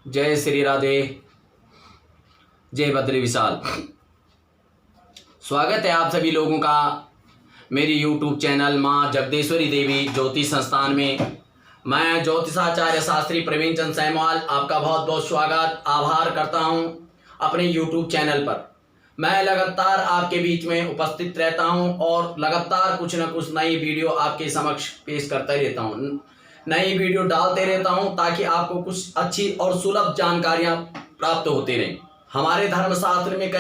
जय श्री राधे, जय बद्री विशाल। स्वागत है आप सभी लोगों का मेरी यूट्यूब चैनल माँ जगदेश्वरी देवी ज्योतिष संस्थान में। मैं ज्योतिषाचार्य शास्त्री प्रवीण चंद सैमवाल आपका बहुत बहुत स्वागत आभार करता हूं अपने यूट्यूब चैनल पर। मैं लगातार आपके बीच में उपस्थित रहता हूं और लगातार कुछ न कुछ नई वीडियो आपके समक्ष पेश करता रहता हूं, नई वीडियो डालते रहता हूं ताकि आपको कुछ अच्छी और सुलभ जानकारियां प्राप्त होती रहें। हमारे धर्मशास्त्र में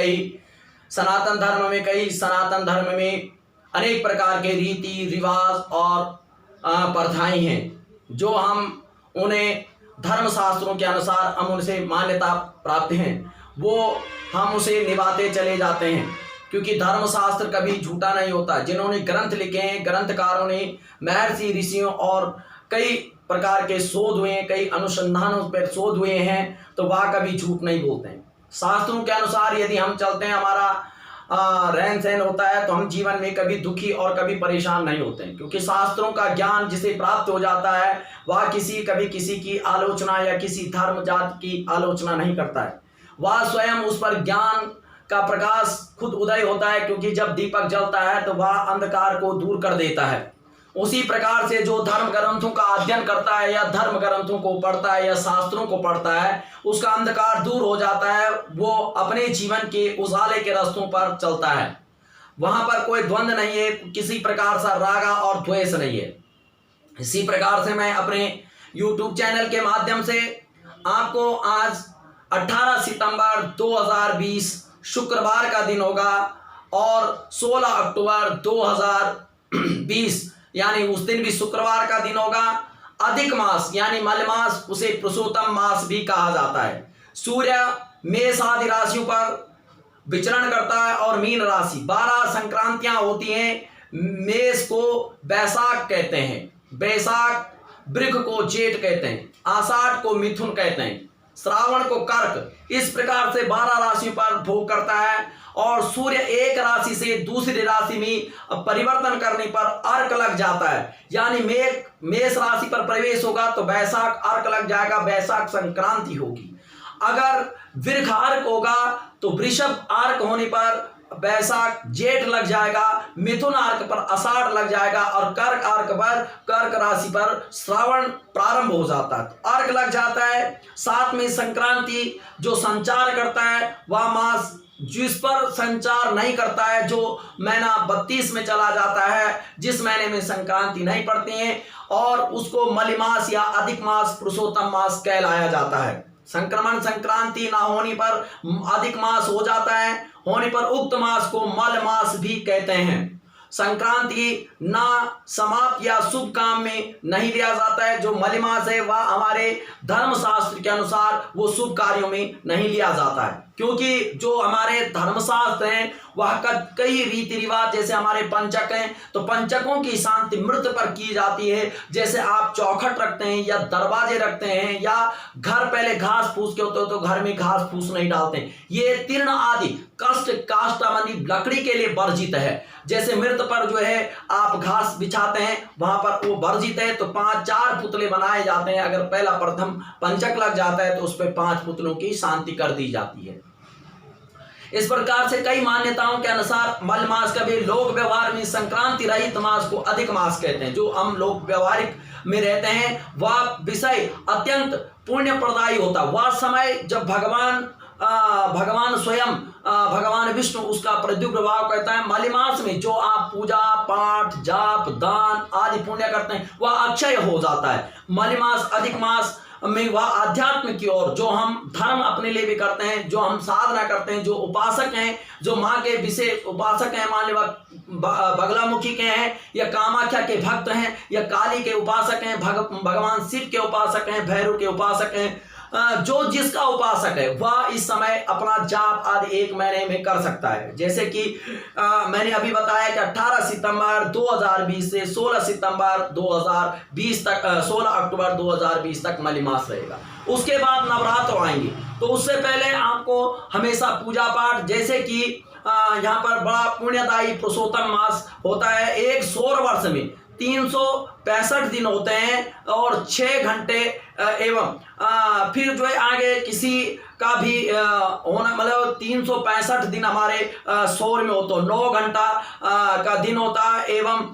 सनातन धर्म में अनेक प्रकार के रीति रिवाज और प्रथाएं हैं जो हम उन्हें धर्मशास्त्रों के अनुसार हम उनसे मान्यता प्राप्त हैं, वो हम उसे निभाते चले जाते हैं क्योंकि धर्मशास्त्र कभी झूठा नहीं होता। जिन्होंने ग्रंथ लिखे हैं, ग्रंथकारों ने, महर्षि ऋषियों और कई प्रकार के शोध हुए हैं, कई अनुसंधानों पर शोध हुए हैं, तो वह कभी झूठ नहीं बोलते हैं। शास्त्रों के अनुसार यदि हम चलते हैं, हमारा रहन सहन होता है, तो हम जीवन में कभी दुखी और कभी परेशान नहीं होते हैं क्योंकि शास्त्रों का ज्ञान जिसे प्राप्त हो जाता है वह कभी किसी की आलोचना या किसी धर्म जाति की आलोचना नहीं करता है। वह स्वयं उस पर ज्ञान का प्रकाश खुद उदय होता है क्योंकि जब दीपक जलता है तो वह अंधकार को दूर कर देता है। उसी प्रकार से जो धर्म ग्रंथों का अध्ययन करता है या धर्म ग्रंथों को पढ़ता है या शास्त्रों को पढ़ता है, उसका अंधकार दूर हो जाता है, वो अपने जीवन के उजाले के रास्तों पर चलता है। वहां पर कोई द्वंद्व नहीं है, किसी प्रकार सा रागा और द्वेष नहीं है। इसी प्रकार से मैं अपने YouTube चैनल के माध्यम से आपको आज 18 सितंबर 2020 शुक्रवार का दिन होगा और 16 अक्टूबर 2020 यानी उस दिन भी शुक्रवार का दिन होगा। अधिक मास यानी मलमास, उसे पुरुषोत्तम मास भी कहा जाता है। सूर्य मेष आदि राशियों पर विचरण करता है और मीन राशि 12 संक्रांतियां होती हैं। मेष को बैसाख कहते हैं, बैसाख वृष को जेठ कहते हैं, आषाढ़ को मिथुन कहते हैं, श्रावण को कर्क। इस प्रकार से 12 राशियों पर भोग करता है और सूर्य एक राशि से दूसरी राशि में परिवर्तन करने पर अर्क लग जाता है, यानी मेष राशि पर प्रवेश होगा तो बैसाख अर्क लग जाएगा, बैसाख संक्रांति होगी। अगर वृष अर्क होगा तो वृषभ अर्क होने पर बैसाख जेठ लग जाएगा, मिथुन अर्क पर आषाढ़ लग जाएगा और कर्क अर्क पर कर्क राशि पर श्रावण प्रारंभ हो जाता है, तो अर्क लग जाता है। साथ में संक्रांति जो संचार करता है वह मास जिस पर संचार नहीं करता है, जो महीना 32 में चला जाता है, जिस महीने में संक्रांति नहीं पड़ती है, और उसको मलिमास या अधिक मास पुरुषोत्तम मास कहलाया जाता है। संक्रमण संक्रांति ना होने पर अधिक मास हो जाता है, होने पर उक्त मास को मल मास भी कहते हैं। संक्रांति ना समाप्त या शुभ काम में नहीं लिया जाता है। जो मलिमास है वह हमारे धर्मशास्त्र के अनुसार वो शुभ कार्यों में नहीं लिया जाता है क्योंकि जो हमारे धर्मशास्त्र हैं वह कई रीति रिवाज, जैसे हमारे पंचक हैं तो पंचकों की शांति मृत पर की जाती है। जैसे आप चौखट रखते हैं या दरवाजे रखते हैं या घर पहले घास फूस के होते हो तो घर में घास फूस नहीं डालते हैं, ये तीर्ण आदि कष्ट काष्ठमणि लकड़ी के लिए वर्जित है। जैसे मृत पर जो है आप घास बिछाते हैं वहां पर वो वर्जित है, तो 5-4 पुतले बनाए जाते हैं। अगर पहला प्रथम पंचक लग जाता है तो उस पर 5 पुतलों की शांति कर दी जाती है। इस प्रकार से कई मान्यताओं के अनुसार मल मास का भी लोक व्यवहार में संक्रांति रहित मास को अधिक मास कहते हैं। जो हम लोग व्यवहारिक में रहते हैं वह विषय अत्यंत पुण्य प्रदायी होता, वह समय जब भगवान स्वयं भगवान विष्णु उसका प्रादुर्भाव कहता है। मलिमास में जो आप पूजा पाठ जाप दान आदि पुण्य करते हैं वह अक्षय हो जाता है। मलिमास अधिक मास में वह आध्यात्म की ओर जो हम धर्म अपने लिए भी करते हैं, जो हम साधना करते हैं, जो उपासक हैं, जो माँ के विशेष उपासक हैं, मान लो बगलामुखी के हैं या कामाख्या के भक्त हैं या काली के उपासक हैं, भगवान शिव के उपासक हैं, भैरव के उपासक हैं, जो जिसका उपासक है वह इस समय अपना जाप आदि 1 महीने में कर सकता है। जैसे कि मैंने अभी बताया कि 18 सितंबर 2020 से 16 सितंबर 2020 तक 16 अक्टूबर 2020 तक मलिमास रहेगा। उसके बाद नवरात्र आएंगे, तो उससे पहले आपको हमेशा पूजा पाठ, जैसे कि यहाँ पर बड़ा पुण्यदायी पुरुषोत्तम मास होता है। एक सौर वर्ष में 365 दिन होते हैं और 6 घंटे एवं फिर जो है आगे किसी का भी होना, मतलब 365 दिन हमारे सौर में होता है, 9 घंटा का दिन होता है। एवं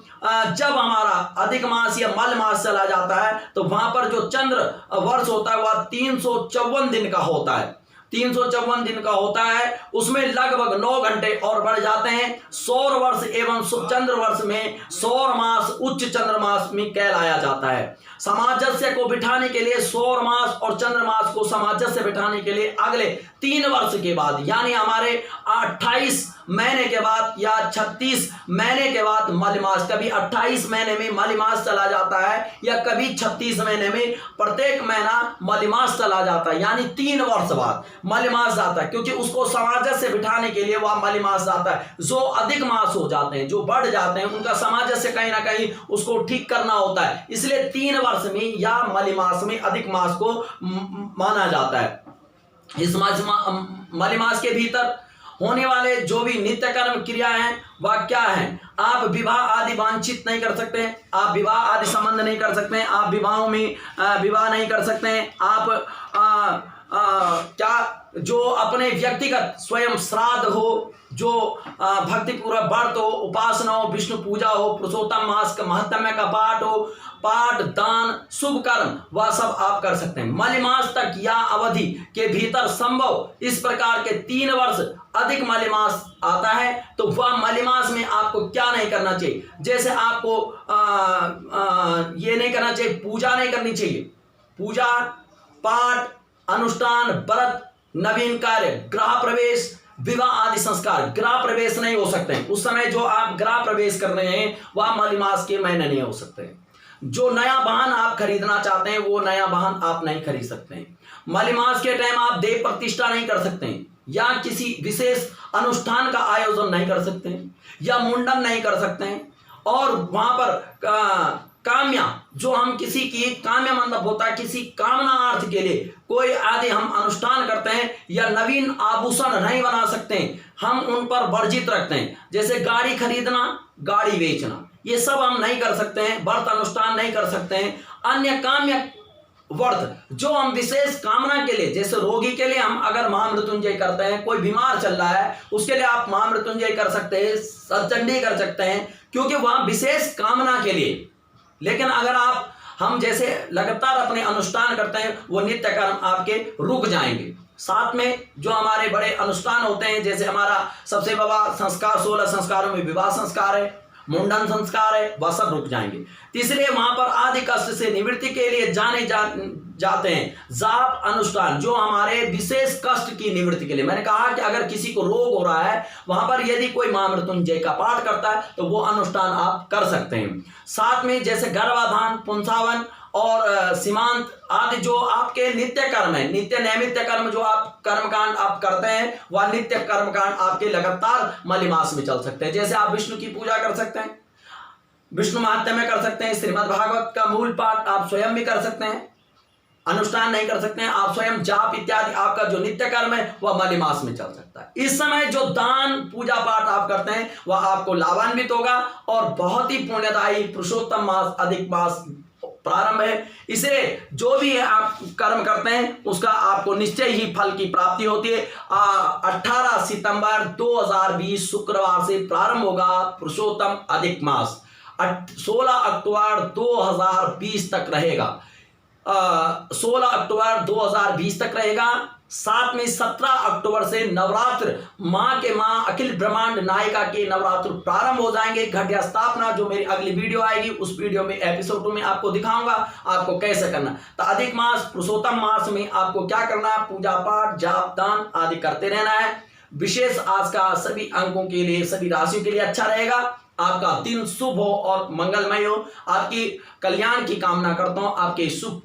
जब हमारा अधिक मास या मल मास चला जाता है तो वहां पर जो चंद्र वर्ष होता है वह 354 दिन का होता है, 354 दिन का होता है। उसमें लगभग 9 घंटे और बढ़ जाते हैं। सौर वर्ष एवं चंद्र वर्ष में सौर मास उच्च चंद्र मास में कहलाया जाता है। सामंजस्य को बिठाने के लिए सौर मास और चंद्र मास को सामंजस्य बिठाने के लिए अगले 3 वर्ष के बाद, यानी हमारे 28 महीने के बाद या 36 महीने के बाद मलमास, कभी 28 महीने में मलमास चला जाता है या कभी 36 महीने में, प्रत्येक महीना मलमास चला जाता है, यानी 3 वर्ष बाद मलमास जाता है, क्योंकि उसको सामंजस्य बिठाने के लिए वह मलमास जाता है। जो अधिक मास हो जाते हैं, जो बढ़ जाते हैं, उनका सामंजस्य कहीं ना कहीं उसको ठीक करना होता है, इसलिए 3 वर्ष में या मलमास में अधिक मास को माना जाता है। इस मलमास के भीतर होने वाले जो भी नित्य कर्म क्रिया हैं वह क्या है? आप विवाह आदि वांछित नहीं कर सकते हैं, आप विवाह आदि संबंध नहीं कर सकते हैं, आप विवाहों में विवाह नहीं कर सकते हैं, आप क्या जो अपने व्यक्तिगत स्वयं श्राद्ध हो, जो भक्तिपूर्वक व्रत हो, उपासना हो, विष्णु पूजा हो, पुरुषोत्तम मास का महत्म्य का पाठ हो, पाठ दान शुभ कर्म, वह सब आप कर सकते हैं। मलमास तक या अवधि के भीतर संभव इस प्रकार के 3 वर्ष अधिक मलमास आता है तो वह मलमास में आपको क्या नहीं करना चाहिए? जैसे आपको ये नहीं करना चाहिए, पूजा नहीं करनी चाहिए, पूजा पाठ अनुष्ठान व्रत नवीन कार्य गृह प्रवेश विवाह आदि संस्कार, गृह प्रवेश नहीं हो सकते हैं। उस समय जो आप गृह प्रवेश कर रहे हैं वह मलमास के महीने नहीं हो सकते हैं। जो नया वाहन आप खरीदना चाहते हैं वो नया वाहन आप नहीं खरीद सकते हैं। मलमास के टाइम आप देव प्रतिष्ठा नहीं कर सकते हैं, या किसी विशेष अनुष्ठान का आयोजन नहीं कर सकते हैं, या मुंडन नहीं कर सकते हैं। और वहां पर काम्या, जो हम किसी की काम्य मतलब होता है किसी कामना अर्थ के लिए कोई आदि हम अनुष्ठान करते हैं, या नवीन आभूषण नहीं बना सकते हैं, हम उन पर वर्जित रखते हैं। जैसे गाड़ी खरीदना, गाड़ी बेचना, ये सब हम नहीं कर सकते हैं। व्रत अनुष्ठान नहीं कर सकते हैं। अन्य काम्य व्रत जो हम विशेष कामना के लिए, जैसे रोगी के लिए हम अगर महामृत्युंजय करते हैं, कोई बीमार चल रहा है उसके लिए आप महामृत्युंजय कर सकते हैं, सतचंडी कर सकते हैं, क्योंकि वह विशेष कामना के लिए। लेकिन अगर हम जैसे लगातार अपने अनुष्ठान करते हैं वो नित्य कर्म आपके रुक जाएंगे। साथ में जो हमारे बड़े अनुष्ठान होते हैं, जैसे हमारा सबसे बड़ा संस्कार 16 संस्कारों में विवाह संस्कार है, मुंडन संस्कार है, वह सब रुक जाएंगे। तीसरे वहां पर आदि कष्ट से निवृत्ति के लिए जाते हैं जाप अनुष्ठान, जो हमारे विशेष कष्ट की निवृत्ति के लिए। मैंने कहा कि अगर किसी को रोग हो रहा है वहां पर यदि कोई महामृत्युंजय का पाठ करता है तो वो अनुष्ठान आप कर सकते हैं। साथ में जैसे गर्भाधान, पुंसावन और सीमांत आदि जो आपके नित्य कर्म है, नित्य नैमित्य कर्म जो आप कर्मकांड आप करते हैं, वह नित्य कर्मकांड आपके लगातार मलमास में चल सकते हैं। जैसे आप विष्णु की पूजा कर सकते हैं, विष्णु महात्म्य कर सकते हैं, श्रीमद् भागवत का मूल पाठ आप स्वयं भी कर सकते हैं। अनुष्ठान नहीं कर सकते हैं आप स्वयं, जाप इत्यादि आपका जो नित्य कर्म है वह मलमास में चल सकता है। इस समय जो दान पूजा पाठ आप करते हैं वह आपको लाभान्वित होगा और बहुत ही पुण्यदायी पुरुषोत्तम मास अधिक मास प्रारंभ है। इसे जो भी आप कर्म करते हैं उसका आपको निश्चय ही फल की प्राप्ति होती है। 18 सितंबर 2020 शुक्रवार से प्रारंभ होगा पुरुषोत्तम अधिक मास, 16 अक्टूबर 2020 तक रहेगा, 16 अक्टूबर 2020 तक रहेगा। साथ में 17 अक्टूबर से नवरात्र, माँ के माँ अखिल ब्रह्मांड नायिका के नवरात्र प्रारंभ हो जाएंगे। घटिया स्थापना जो मेरी अगली वीडियो आएगी उस वीडियो में एपिसोड 2 में आपको दिखाऊंगा आपको कैसे करना। तो अधिक मास पुरुषोत्तम मास में आपको क्या करना है? पूजा पाठ जाप दान आदि करते रहना है। विशेष आज का सभी अंकों के लिए, सभी राशियों के लिए अच्छा रहेगा। आपका दिन शुभ हो और मंगलमय हो। आपकी कल्याण की कामना करता हूँ, आपके शुभ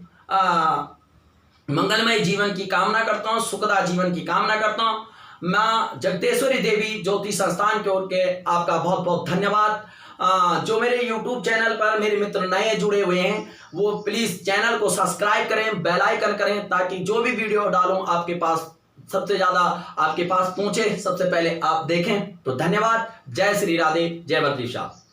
मंगलमय जीवन की कामना करता हूँ, सुखदा जीवन की कामना करता हूँ। मां जगतेश्वरी देवी ज्योति संस्थान की ओर के आपका बहुत बहुत धन्यवाद। जो मेरे YouTube चैनल पर मेरे मित्र नए जुड़े हुए हैं वो प्लीज चैनल को सब्सक्राइब करें, बेल आइकन करें, ताकि जो भी वीडियो डालूं आपके पास सबसे ज्यादा आपके पास पहुंचे, सबसे पहले आप देखें। तो धन्यवाद। जय श्री राधे, जय बद्री शाह।